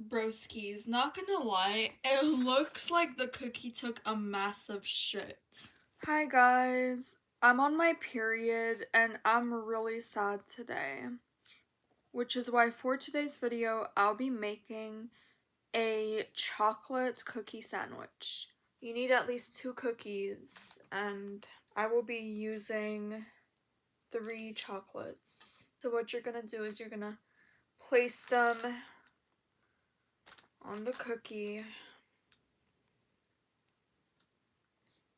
Broskies, not gonna lie, it looks like the cookie took a massive shit. Hi guys, I'm on my period and I'm really sad today, which is why for today's video I'll be making a chocolate cookie sandwich. You need at least 2 cookies and I will be using 3 chocolates. So what you're gonna do is you're gonna place them on the cookie.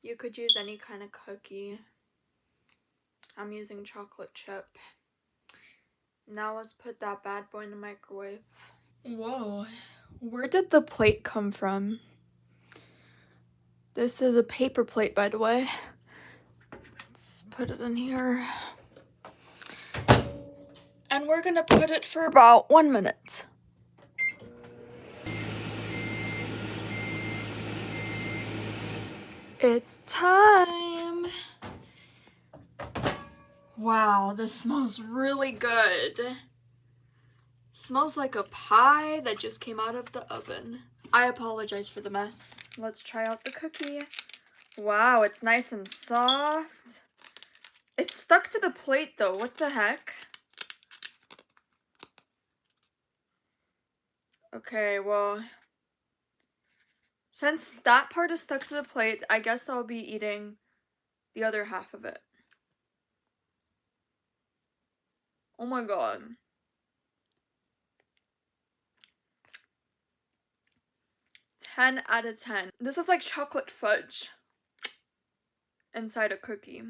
You could use any kind of cookie. I'm using chocolate chip. Now let's put that bad boy in the microwave. Whoa, where did the plate come from? This is a paper plate, by the way. Let's put it in here. And we're gonna put it for about 1 minute. It's time. Wow, this smells really good. Smells like a pie that just came out of the oven. I apologize for the mess. Let's try out the cookie. Wow, it's nice and soft. It's stuck to the plate though, what the heck? Okay, well, since that part is stuck to the plate, I guess I'll be eating the other half of it. Oh my god. Ten out of 10. This is like chocolate fudge inside a cookie.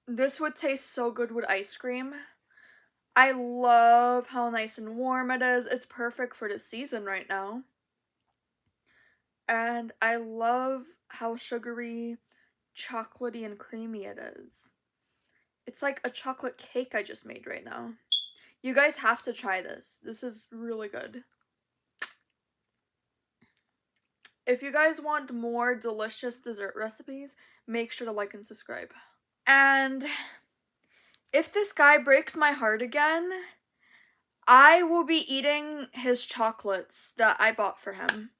This would taste so good with ice cream. I love how nice and warm it is. It's perfect for the season right now. And I love how sugary, chocolatey, and creamy it is. It's like a chocolate cake I just made right now. You guys have to try this. This is really good. If you guys want more delicious dessert recipes, make sure to like and subscribe. And if this guy breaks my heart again, I will be eating his chocolates that I bought for him.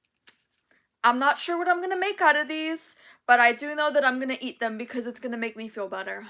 I'm not sure what I'm gonna make out of these, but I do know that I'm gonna eat them because it's gonna make me feel better.